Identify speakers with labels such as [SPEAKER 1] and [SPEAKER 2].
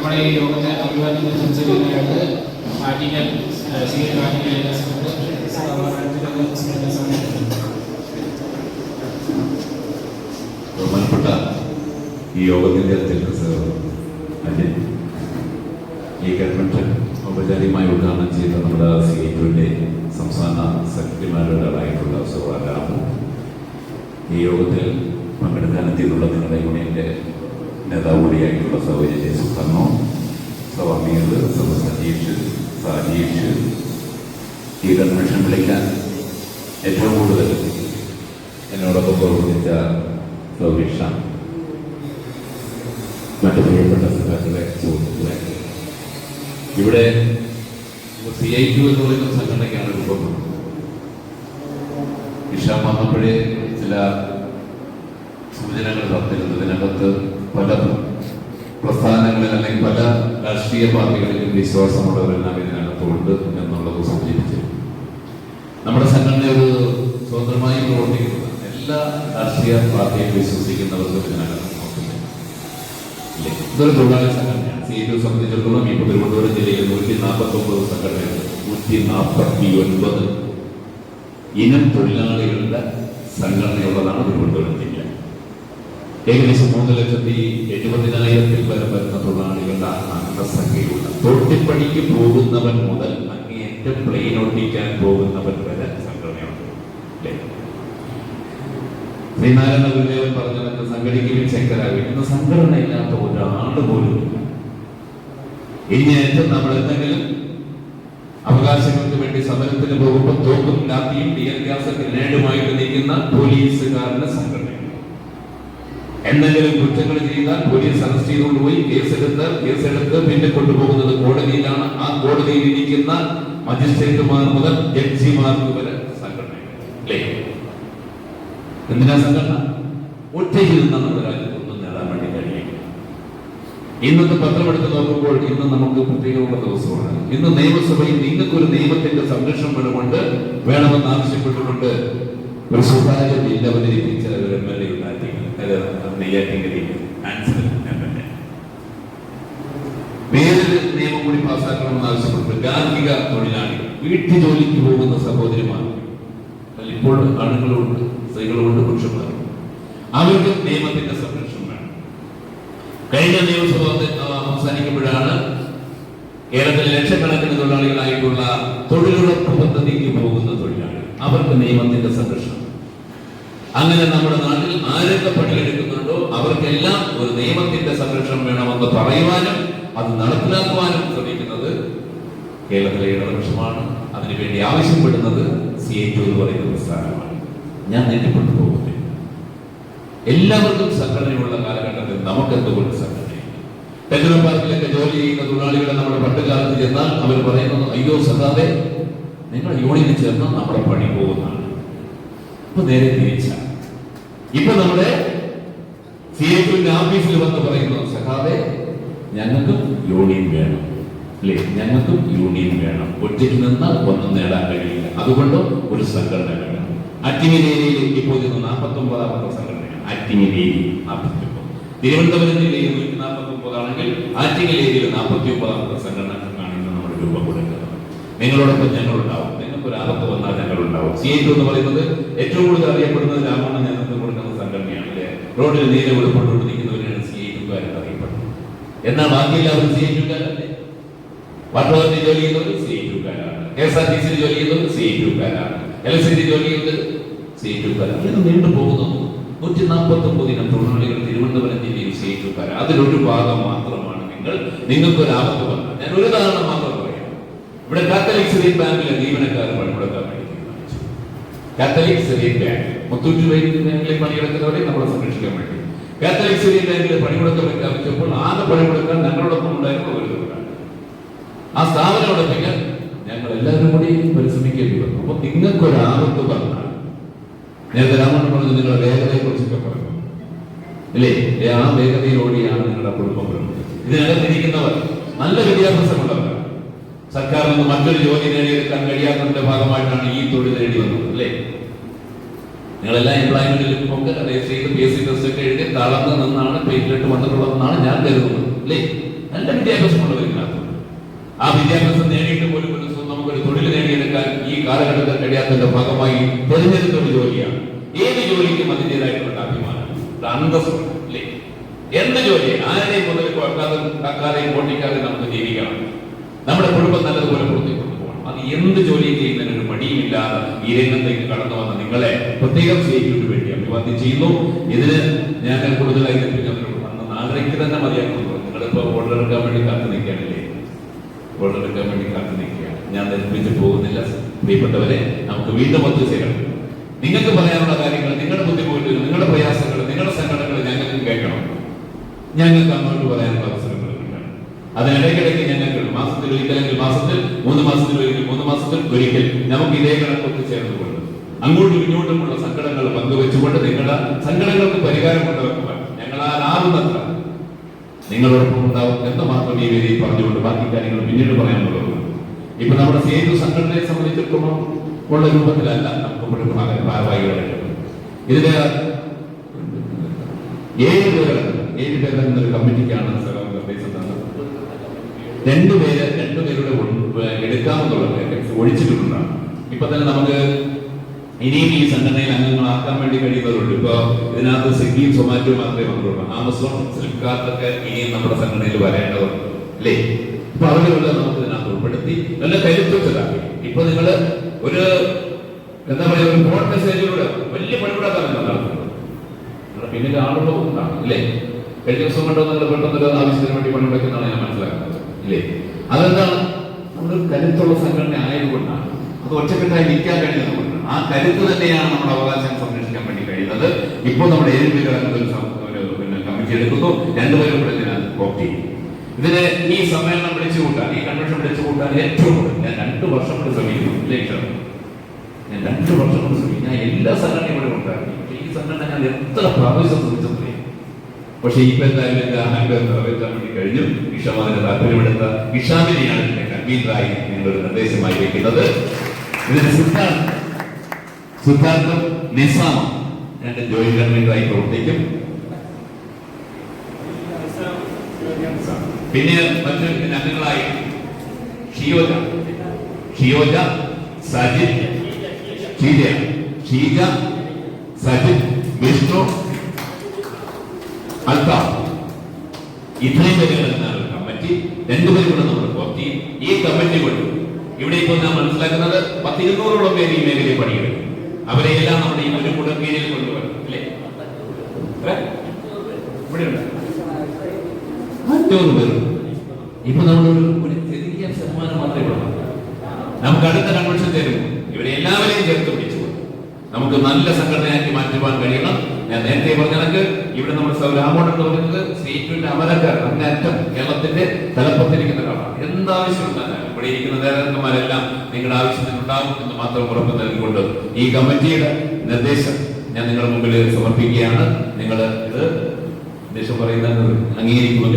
[SPEAKER 1] നമ്മുടെ ഈ യോഗത്തെ അഭിവാദ്യം സംസാരിക്കാനായിട്ട് ആർട്ടിക്കൽ
[SPEAKER 2] ബഹുമാനപ്പെട്ട ഈ യോഗത്തിൻ്റെ ഈ കൺവെൻഷൻ ഔപചാരികമായി ഉദ്ഘാടനം ചെയ്ത നമ്മുടെ CITUവിൻ്റെ സംസ്ഥാന സെക്രട്ടറിമാരുടെ ഒരാളായിട്ടുള്ള സൗറാരാമു, ഈ യോഗത്തിൽ പങ്കെടുക്കാനെത്തിയിട്ടുള്ള നിങ്ങളുടെ യൂണിയൻ്റെ നേതാവ് കൂടിയായിട്ടുള്ള സൗകര്യ സുഖർണോ, സവാമീർ, സതീഷ്, സാജീഷ്, ഈ കൺവെൻഷൻ വിളിക്കാൻ ഏറ്റവും കൂടുതൽ എന്നോടൊപ്പം പ്രവർത്തിച്ച സൗരീഷ, മറ്റു പ്രിയപ്പെട്ട സഖാക്കളെ, സുഹൃത്തുക്കളെ, ഇവിടെ CITU എന്ന് പറയുന്ന സംഘടനയ്ക്കാണ് രൂപപ്പെടുന്നത്. ഇഷാം വന്നപ്പോഴേ ചില സൂചനകൾ തന്നിരുന്നതിനകത്ത് പല പ്രസ്ഥാനങ്ങളിൽ അല്ലെങ്കിൽ പല രാഷ്ട്രീയ പാർട്ടികളിലും വിശ്വാസമുള്ളവരെല്ലാം ഇതിനകത്തുണ്ട് എന്നുള്ളത് സൂചിപ്പിച്ചു. നമ്മുടെ സംഘടന ഒരു സ്വതന്ത്രമായി പ്രവർത്തിക്കുന്നത് എല്ലാ രാഷ്ട്രീയ പാർട്ടിയും വിശ്വസിക്കുന്നവർക്കും ഇതിനകത്ത് നോക്കില്ല. ഇതൊരു തൊഴിലാളി സംഘടനയാണ്. CITU സംബന്ധിച്ചിടത്തോളം ഇപ്പോൾ തിരുവനന്തപുരം ജില്ലയിൽ 149 സംഘടനകൾ, 149 ഇനം തൊഴിലാളികളുടെ സംഘടനയുള്ളതാണ് തിരുവനന്തപുരം ജില്ല. ഏകദേശം 3,70,000 പരം വരുന്ന തൊഴിലാളികളുടെ അംഗസംഖ്യയുള്ള, തൊട്ടിപ്പണിക്ക് പോകുന്നവൻ മുതൽ അങ്ങേയറ്റം പ്ലെയിൻ ഓടിക്കാൻ പോകുന്നവൻ വരെ സംഘടനയുണ്ട്. ശ്രീനാരായണ ഗുരുദേവൻ പറഞ്ഞതൊക്കെ സംഘടിക്കുകയും ശക്തരാകും. ഇന്ന് സംഘടന ഇല്ലാത്ത ഒരാൾ പോലും ഇനിയേറ്റം നമ്മൾ എന്തെങ്കിലും അവകാശങ്ങൾക്ക് വേണ്ടി സമരത്തിന് പോകുമ്പോൾ തോക്കും ലാത്തിയും ടിയർ ഗ്യാസ് ഗ്രനേഡുമായിട്ട് നിൽക്കുന്ന പോലീസുകാരുടെ സംഘടന. എന്തെങ്കിലും കുറ്റങ്ങൾ ചെയ്താൽ പോലീസ് അറസ്റ്റ് ചെയ്തുകൊണ്ടുപോയി കേസെടുത്ത് പിന്നെ കൊണ്ടുപോകുന്നത് കോടതിയിലാണ്. ആ കോടതിയിൽ ഇരിക്കുന്ന മജിസ്ട്രേറ്റുമാർ മുതൽ ജഡ്ജിമാർക്ക് വരെ സംഘടന. എന്തിനാ സംഘടന? ഒറ്റയിൽ നിന്ന് നമ്മുടെ രാജ്യത്തൊന്നും നേടാൻ വേണ്ടി കഴിയും. ഇന്നത്തെ പത്രമെടുത്ത് നോക്കുമ്പോൾ ഇന്ന് നമുക്ക് പ്രത്യേകമുള്ള ദിവസമാണ്. ഇന്ന് നിയമസഭയിൽ നിങ്ങൾക്കൊരു നിയമത്തിന്റെ സംരക്ഷണം വേണമെന്ന് ആവശ്യപ്പെട്ടുകൊണ്ട് ഒരു സ്വകാര്യ ബില്ല് അവതരിപ്പിച്ച ഒരു MLA ഉണ്ടാക്കി. വേറൊരു നിയമം കൂടി പാസ്സാക്കണമെന്ന് ആവശ്യപ്പെട്ടു. ഗാർഹിക തൊഴിലാളികൾ, വീട്ടു ജോലിക്ക് പോകുന്ന സഹോദരിമാർ, ഇപ്പോൾ ആണുങ്ങളുണ്ട്, സ്ത്രീകളുണ്ട്, പുരുഷന്മാരുണ്ട്, അവർക്ക് നിയമത്തിന്റെ സംരക്ഷണം വേണം. കഴിഞ്ഞ നിയമസഭ അവസാനിക്കുമ്പോഴാണ് കേരളത്തിലെ ലക്ഷക്കണക്കിന് തൊഴിലാളികളായിട്ടുള്ള തൊഴിലുറപ്പ് പദ്ധതിക്ക് പോകുന്ന തൊഴിലാളികൾ, അവർക്ക് നിയമത്തിന്റെ സംരക്ഷണം. അങ്ങനെ നമ്മുടെ നാട്ടിൽ ആരൊക്കെ പണിയെടുക്കുന്നുണ്ടോ അവർക്കെല്ലാം ഒരു നിയമത്തിന്റെ സംരക്ഷണം വേണമെന്ന് പറയുവാനും അത് നടപ്പിലാക്കുവാനും ശ്രമിക്കുന്നത് കേരളത്തിലെ ഇടതുപക്ഷമാണ്. അതിനുവേണ്ടി ആവശ്യപ്പെടുന്നത് CITU എന്ന് പറയുന്ന പ്രസ്ഥാനമാണ്. ഞാൻ നീട്ടിക്കൊണ്ടു പോകുന്നില്ല. എല്ലാവർക്കും സംഘടനയുള്ള കാലഘട്ടത്തിൽ നമുക്ക് എന്തുകൊണ്ട് സംഘടനയില്ല? ടെക്നോ പാർക്കിലൊക്കെ ജോലി ചെയ്യുന്ന തൊഴിലാളികളെ നമ്മുടെ പണ്ടുകാലത്ത് ചെന്നാൽ അവർ പറയുന്നത്, അയ്യോ സഖാവേ, നിങ്ങൾ യൂണിയനിൽ ചേർന്നാൽ നമ്മുടെ പണി പോകുന്നതാണ്. ഇപ്പൊ നേരെ തിരിച്ച, ഇപ്പൊ നമ്മുടെ CITUവിന്റെ ഓഫീസിൽ വന്ന് പറയുന്നു, സഖാവേ ഞങ്ങൾക്കും യൂണിയൻ വേണം, അല്ലേ, ഞങ്ങൾക്കും യൂണിയൻ വേണം, ഒറ്റയ്ക്ക് നിന്നാൽ ഒന്നും നേടാൻ കഴിയില്ല, അതുകൊണ്ട് ഒരു സംഘടന വേണം. ആറ്റിങ്ങൽ ഏരിയയിൽ ഇപ്പോൾ 49ാമത്തെ സംഘടനയാണ്. ആറ്റിങ്ങൽ ഏരിയ 49, തിരുവനന്തപുരം ജില്ലയിൽ 149 ആണെങ്കിൽ ആറ്റിങ്ങൽ ഏരിയയിൽ 49ാമത്തെ സംഘടനക്കാണ് ഇന്ന് നമ്മൾ രൂപം കൊടുക്കുന്നത്. നിങ്ങളോടൊപ്പം ഞങ്ങളുണ്ടാവും. നിങ്ങൾക്ക് ഒരു ആപത്ത് വന്നാൽ ഞങ്ങളുണ്ടാവും. CITU എന്ന് പറയുന്നത് ഏറ്റവും കൂടുതൽ അറിയപ്പെടുന്നത് രാമണ്ണ നേതൃത്വം കൊടുക്കുന്ന സംഘടനയാണ്. അല്ലെ, റോഡിൽ നീല വെളുപ്പോട്ട് നിൽക്കുന്നവരാണ് CITUക്കാരെന്ന് അറിയപ്പെടുന്നത്. എന്നാൽ ബാക്കി എല്ലാവരും CITUക്കാരല്ലേ? വാട്ടർ അതോറിറ്റി ജോലി ചെയ്യുന്നവർ CITUക്കാരാണ്, KSRTC ജോലി ചെയ്യുന്നവർ CITUക്കാരാണ്, LCD ജോലി ചെയ്യുന്നത് CITUക്കാരാണ്. ഇത് നീണ്ടു പോകുന്നു. 149 ഇനം തൊഴിലാളികൾ തിരുവനന്തപുരം ജില്ലയിൽ CITUക്കാരാണ്. അതിലൊരു ഭാഗം മാത്രമാണ് നിങ്ങൾക്കൊരു ആപത്ത് വന്നാൽ. ഞാൻ ഒരു ഉദാഹരണം മാത്രം പറയാം. ഇവിടെ കാത്തലിക് സിറിയൻ ബാങ്കിലെ ജീവനക്കാർ പണിമുടക്കാൻ വേണ്ടി തീരുമാനിച്ചു. കാത്തലിക് സിറിയൻ ബാങ്ക്, മുത്തൂറ്റ് ബാങ്കിൽ പണിയെടുക്കുന്നവരെ നമ്മളെ സംരക്ഷിക്കാൻ വേണ്ടി കാത്തലിക് സിറിയൻ ബാങ്കിലെ പണിമുടക്കം പ്രഖ്യാപിച്ചപ്പോൾ ആകെ പണിമുടക്കാൻ ഞങ്ങളോടൊപ്പം ഉണ്ടായിരുന്ന ഒരു തൊഴിലാളി. ആ സ്ഥാപനം ഉടപ്പിക്കാൻ ഞങ്ങൾ എല്ലാവരും കൂടി പരിശ്രമിക്കേണ്ടി വന്നു. അപ്പൊ നിങ്ങൾക്കൊരു ആപത്ത് പറഞ്ഞാൽ, നേരത്തെ രാമണ്ണൻ പറഞ്ഞു നിങ്ങളുടെ വേഗതയെ കുറിച്ചൊക്കെ പറഞ്ഞു, അല്ലേ, ആ വേഗതയിലൂടെയാണ് നിങ്ങളുടെ കുടുംബം വരുന്നത്. ഇതിനകത്തിരിക്കുന്നവർ നല്ല വിദ്യാഭ്യാസമുള്ളവർ, സർക്കാരിൽ നിന്ന് മറ്റൊരു ജോലി നേടിയെടുക്കാൻ കഴിയാത്തതിന്റെ ഭാഗമായിട്ടാണ് ഈ തൊഴിൽ നേടി വന്നത്. അല്ലേ, നിങ്ങളെല്ലാം എംപ്ലോയ്മെന്റിലും ഒക്കെ രജിസ്റ്റർ ചെയ്ത് PSC ടെസ്റ്റ് ഒക്കെ എഴുതി തളർന്ന് നിന്നാണ് പേരിലിട്ട് വന്നിട്ടുള്ളതെന്നാണ് ഞാൻ കരുതുന്നത്. അല്ലേ, നല്ല വിദ്യാഭ്യാസമുള്ളവരില്ലാത്ത ആ വിദ്യാഭ്യാസം നേടിയിട്ട് പോലും നമുക്കൊരു തൊഴിൽ നേടിയെടുക്കാൻ ഈ കാലഘട്ടത്തിൽ കഴിയാത്തതിന്റെ ഭാഗമായി തിരഞ്ഞെടുത്ത ഒരു ജോലിയാണ്. ഏത് ജോലിക്കും അതിൻ്റെതായിട്ടുള്ള അഭിമാനം, അന്തസ്സും അല്ലേ? എന്ത് ജോലി ആരെയും മുതൽ കാക്കാതെയും പൊട്ടിക്കാതെ നമുക്ക് ജീവിക്കണം. നമ്മുടെ കുടുംബം നല്ലതുപോലെ പുറത്തേക്ക് പോകണം. അത് എന്ത് ജോലി ചെയ്യുന്നതിനൊരു മടിയുമില്ലാതെ ഈ രംഗത്തേക്ക് കടന്നു വന്ന നിങ്ങളെ പ്രത്യേകം ചെയ്യിപ്പിന് വേണ്ടി അഭിവാദ്യം ചെയ്യുന്നു. ഇതിന് ഞാൻ കൂടുതലായി നാളേക്ക് തന്നെ മതിയാക്കുന്നു. നിങ്ങളിപ്പോ വോട്ടെടുക്കാൻ വേണ്ടി കാത്തു നിൽക്കുകയാണല്ലേ? വോട്ടെടുക്കാൻ വേണ്ടി കാത്തു നിൽക്കുകയാണ്. ഞാൻ ധരിപ്പിച്ച് പോകുന്നില്ല. പ്രിയപ്പെട്ടവരെ, നമുക്ക് വീണ്ടും ഒത്തുചേരണം. നിങ്ങൾക്ക് പറയാനുള്ള കാര്യങ്ങൾ, നിങ്ങളുടെ ബുദ്ധിമുട്ടുകൾ, നിങ്ങളുടെ പ്രയാസങ്ങൾ, നിങ്ങളുടെ സങ്കടങ്ങൾ ഞങ്ങൾക്ക് കേൾക്കണം. ഞങ്ങൾക്ക് അങ്ങോട്ട് പറയാനുള്ള അവസരങ്ങൾ കിട്ടണം. അതിനിടയ്ക്കിടയ്ക്ക് ഞങ്ങൾക്ക് മാസത്തിൽ ഒരിക്കലെങ്കിൽ മാസത്തിൽ 3 മാസത്തിൽ ഒരിക്കൽ 3 മാസത്തിൽ ഒരിക്കൽ നമുക്ക് ഇതേ കണക്കൊത്ത് ചേർന്നുകൊണ്ട് അങ്ങോട്ടും ഇങ്ങോട്ടുമുള്ള സങ്കടങ്ങൾ പങ്കുവെച്ചുകൊണ്ട് നിങ്ങളുടെ സങ്കടങ്ങൾക്ക് പരിഹാരം കൊണ്ടുവെക്കുവാൻ ഞങ്ങളാലാവുന്നത്ര നിങ്ങളോടൊപ്പം ഉണ്ടാവും എന്ന് മാത്രം ഈ വേദിയിൽ പറഞ്ഞുകൊണ്ട് ബാക്കി കാര്യങ്ങൾ പിന്നീട് പറയാനുള്ളത്. ഇപ്പൊ നമ്മുടെ സേതു സംഘടനയെ സംബന്ധിച്ചിടത്തോളം ഉള്ള രൂപത്തിലല്ല നമുക്ക് ഭാരവാഹികളായിട്ട് ഇതിന്റെ 7 പേരുടെ എന്നൊരു കമ്മിറ്റിക്കാണ് നിർദ്ദേശം തന്നത്. 2 പേരുടെ എടുക്കാമെന്നുള്ളത് ഒഴിച്ചിട്ടുണ്ടാണ്. ഇപ്പൊ തന്നെ നമുക്ക് ഇനിയും ഈ സംഘടനയിൽ അംഗങ്ങളാക്കാൻ വേണ്ടി കഴിയുന്നവരുണ്ട്. ഇപ്പൊ ഇതിനകത്ത് സ്വിഗ്ഗിയും സൊമാറ്റോയും മാത്രമേ വന്നിട്ടുള്ളൂ. ആമസോൺ, ഫ്ലിപ്കാർട്ടൊക്കെ ഇനിയും നമ്മുടെ സംഘടനയിൽ വരേണ്ടതുണ്ട് അല്ലേ? അപ്പൊ അവരുള്ള നമുക്ക് ഇതിനകത്ത് ഉൾപ്പെടുത്തി നല്ല കരുത്തുറ്റതാക്കി. ഇപ്പൊ നിങ്ങള് ഒരു എന്താ പറയുക, ഒരു ഫോൺ മെസ്സേജിലൂടെ വലിയ പണിപ്പെടാത്താണ് നടത്തുന്നത്. പിന്നീട് ആളുകൾ ഉണ്ടാകും അല്ലേ? കഴിഞ്ഞ ദിവസം കൊണ്ടോ നിങ്ങൾ പെട്ടെന്നൊരു ആവശ്യത്തിന് വേണ്ടി പണിമുടക്കുന്നതാണ് ഞാൻ മനസ്സിലാക്കുന്നത് ഇല്ലേ? അതെന്താണ്? നമ്മൾ കരുത്തുള്ള സംഘടന ആയതുകൊണ്ടാണ്. അത് ഒറ്റക്കെട്ടായി നിൽക്കാൻ കഴിയുന്നതുകൊണ്ടാണ്. ആ കരുത്ത് തന്നെയാണ് നമ്മുടെ അവകാശം സംരക്ഷിക്കാൻ വേണ്ടി കഴിയുന്നത്. ഇപ്പോൾ നമ്മുടെ 7 പേര് കമ്മിറ്റി എടുക്കുന്നു. 2 പേരും കൂടെ ഇതിനകത്ത് കോപ്പി ചെയ്യും. ഇതിന് ഈ സമ്മേളനം വിളിച്ചു കൂട്ടാൻ, ഈ കൺവെൻഷൻ വിളിച്ചു കൂട്ടാൻ ഏറ്റവും ഞാൻ 2 വർഷം കൊണ്ട് ശ്രമിക്കുന്നു. ഞാൻ 2 വർഷം കൊണ്ട് ശ്രമിക്കും. ഞാൻ എല്ലാ സംഘടനയും കൂടെ ഉണ്ടാക്കി. ഈ സംഘടന ഞാൻ എത്ര പ്രാവശ്യം ശ്രമിച്ചത്. പക്ഷെ ഇപ്പൊ എന്തായാലും എന്റെ ആഗ്രഹം നിറവേറ്റാൻ വേണ്ടി കഴിഞ്ഞു. ഇഷാം അതിന് താല്പര്യമെടുത്ത ഇഷാമിനെയാണ് എന്റെ കൺവീനറായി നിങ്ങളൊരു നിർദ്ദേശമായി വെക്കുന്നത്. ഇതിന് സിദ്ധാർത്ഥം നിസാമ 2 ജോയിന്റ് കൺവീനറായി പ്രവർത്തിക്കും. പിന്നെ മറ്റു അംഗങ്ങളായി ഷിയോജ, സജിത്, ഷീജ, സജിത്, വിഷ്ണു, അൽത്താഫ്. ഇത്രയും പേരുകളാണ് കമ്മിറ്റി. 2 പേരും കൂടെ നമ്മൾ കോർത്തി ഈ കമ്മിറ്റി കൊണ്ട് ഇവിടെ ഇപ്പോൾ ഞാൻ മനസ്സിലാക്കുന്നത് 10-200ഓളം പേര് ഈ മേഖലയിൽ പണിയെടുക്കും. അവരെല്ലാം നമ്മുടെ ഈ ഒരു കൂടെ കീഴിൽ കൊണ്ടുവരും അല്ലേ? ഇവിടെയുണ്ട് 500 പേര്. ഇപ്പൊ നമ്മളൊരു ചെറിയ ശതമാനം മാത്രമേ ഉള്ളൂ. നമുക്ക് അടുത്ത കൺവെൻഷൻ തരും. ഇവരെ എല്ലാവരെയും ചേർത്ത് പിടിച്ചു നമുക്ക് നല്ല സംഘടനയാക്കി മാറ്റുവാൻ കഴിയണം. ഞാൻ നേരത്തെ പറഞ്ഞ കണക്ക് ഇവിടെ നമ്മൾ രാമോട്ടൻ എന്ന് പറയുന്നത് സ്റ്റേറ്റ്മെന്റ് അമരക്കാർ അങ്ങേറ്റം കേരളത്തിന്റെ തലപ്പത്തിരിക്കുന്ന ഒരാളാണ്. എന്താവശ്യമുണ്ടെന്ന് ഇവിടെ ഇരിക്കുന്ന നേതാക്കന്മാരെല്ലാം നിങ്ങളുടെ ആവശ്യത്തിന് ഉണ്ടാവും എന്ന് മാത്രം ഉറപ്പ് നൽകിക്കൊണ്ട് ഈ കമ്മിറ്റിയുടെ നിർദ്ദേശം ഞാൻ നിങ്ങളുടെ മുമ്പിൽ സമർപ്പിക്കുകയാണ്. നിങ്ങൾ ഇത് നിർദ്ദേശം പറയുന്നത് അംഗീകരിക്കുമെന്ന്